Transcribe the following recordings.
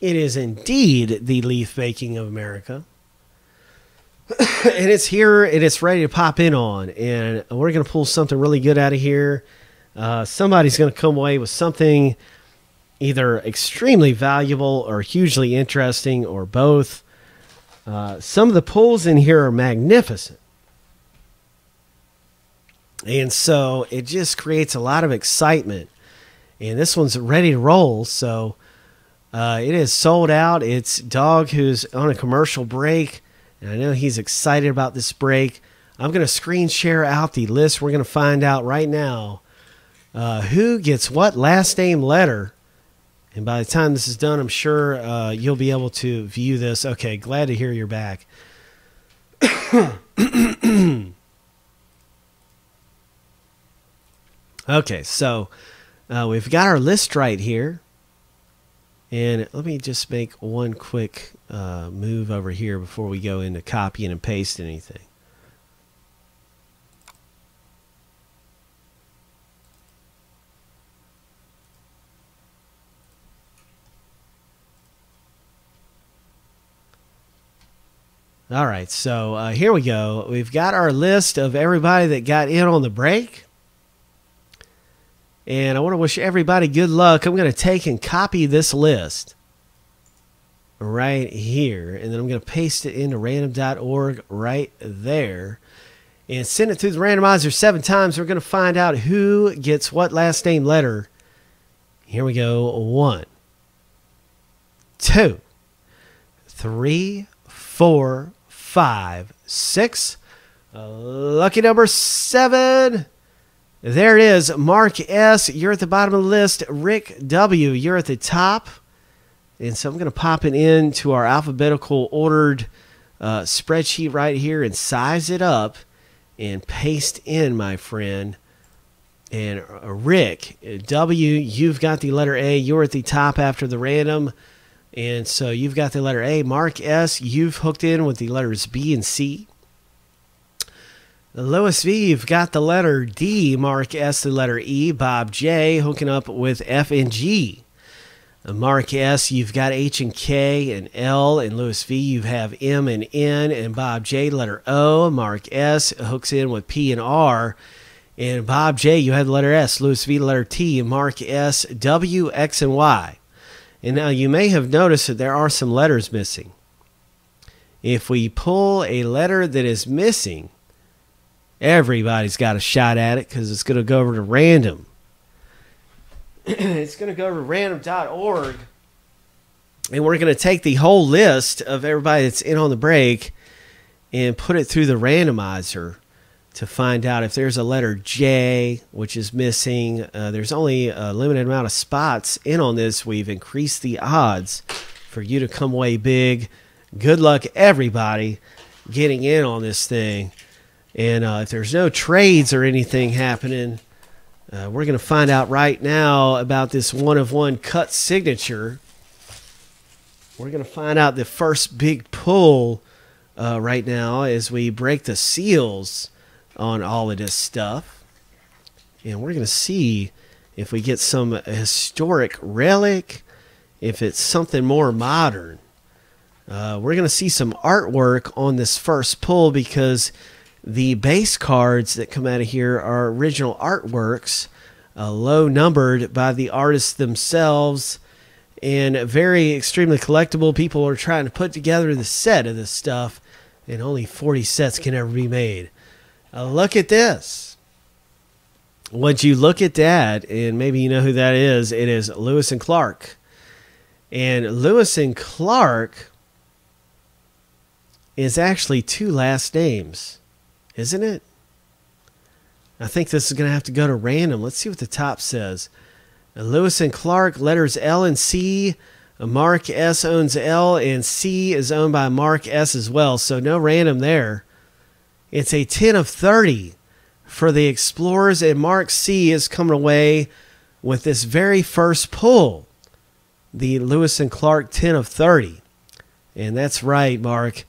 It is indeed the Leaf Baking of America. And it's here and it's ready to pop in on. And we're going to pull something really good out of here. Somebody's going to come away with something either extremely valuable or hugely interesting or both. Some of the pulls in here are magnificent. And so it just creates a lot of excitement. And this one's ready to roll. So it is sold out. It's Dog who's on a commercial break. And I know he's excited about this break. I'm going to screen share out the list. We're going to find out right now who gets what last name letter. And by the time this is done, I'm sure you'll be able to view this. Okay, glad to hear you're back. Okay, so we've got our list right here. And let me just make one quick move over here before we go into copying and pasting anything. All right, so here we go. We've got our list of everybody that got in on the break. And I want to wish everybody good luck. I'm going to take and copy this list right here. And then I'm going to paste it into random.org right there. And send it through the randomizer 7 times. We're going to find out who gets what last name letter. Here we go. 1, 2, 3, 4, 5, 6. Lucky number 7. There it is. Mark S., you're at the bottom of the list. Rick W., you're at the top. And so I'm going to pop it into our alphabetical ordered spreadsheet right here and size it up and paste in, my friend. And Rick W., you've got the letter A. You're at the top after the random. And so you've got the letter A. Mark S., you've hooked in with the letters B and C. Lois V., you've got the letter D. Mark S., the letter E. Bob J., hooking up with F and G. Mark S., you've got H and K and L. And Lois V., you have M and N. And Bob J., letter O. Mark S. hooks in with P and R. And Bob J., you have the letter S. Lois V., the letter T. And Mark S., W, X, and Y. And now you may have noticed that there are some letters missing. If we pull a letter that is missing, everybody's got a shot at it because it's going to go over to random. It's going to go over to random.org. And we're going to take the whole list of everybody that's in on the break and put it through the randomizer to find out if there's a letter J, which is missing. There's only a limited amount of spots in on this. We've increased the odds for you to come away big. Good luck, everybody, getting in on this thing. And if there's no trades or anything happening, we're going to find out right now about this one-of-one cut signature. We're going to find out the first big pull right now as we break the seals on all of this stuff. And we're going to see if we get some historic relic, if it's something more modern. We're going to see some artwork on this first pull because the base cards that come out of here are original artworks, low numbered by the artists themselves, and very extremely collectible. People are trying to put together the set of this stuff, and only 40 sets can ever be made. Look at this. Once you look at that, and maybe you know who that is, it is Lewis and Clark. And Lewis and Clark is actually 2 last names, isn't it? I think this is going to have to go to random. Let's see what the top says. Lewis and Clark, letters L and C. Mark S. owns L, and C is owned by Mark S. as well, so no random there. It's a 10 of 30 for the Explorers, and Mark C. is coming away with this very first pull, the Lewis and Clark 10 of 30. And that's right, Mark.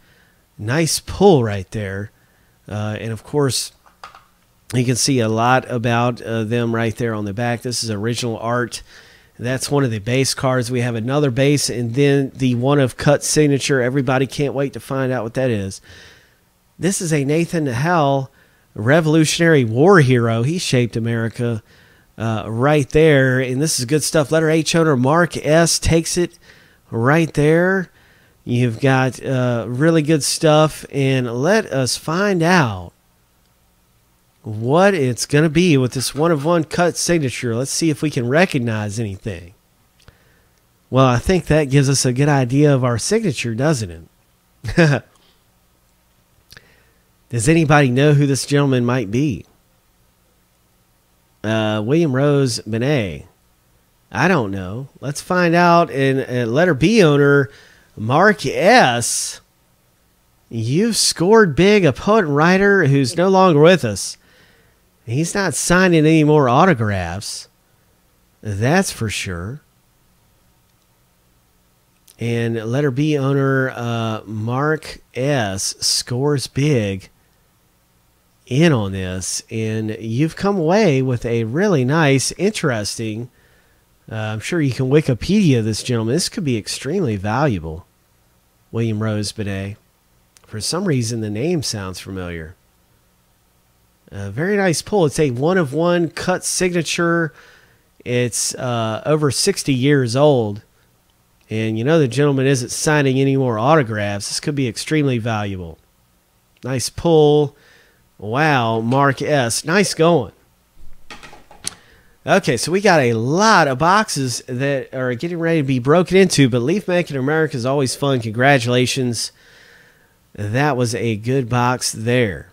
Nice pull right there. And, of course, you can see a lot about them right there on the back. This is original art. That's one of the base cards. We have another base, and then the one of cut signature. Everybody can't wait to find out what that is. This is a Nathan Hell Revolutionary War hero. He shaped America right there, and this is good stuff. Letter H owner Mark S. takes it right there. You've got really good stuff, and let us find out what it's going to be with this one-of-one cut signature. Let's see if we can recognize anything. Well, I think that gives us a good idea of our signature, doesn't it? Does anybody know who this gentleman might be? William Rose Benet. I don't know. Let's find out. And letter B owner, Mark S. You've scored big. A poet and writer who's no longer with us. He's not signing any more autographs. That's for sure. And letter B owner, Mark S. scores big in on this. And you've come away with a really nice, interesting, I'm sure you can Wikipedia this gentleman. This could be extremely valuable. William Rose Benet. For some reason, the name sounds familiar. Very nice pull. It's a one-of-one cut signature. It's over 60 years old. And you know the gentleman isn't signing any more autographs. This could be extremely valuable. Nice pull. Wow, Mark S. Nice going. Okay, so we got a lot of boxes that are getting ready to be broken into, but Leaf Making America is always fun. Congratulations. That was a good box there.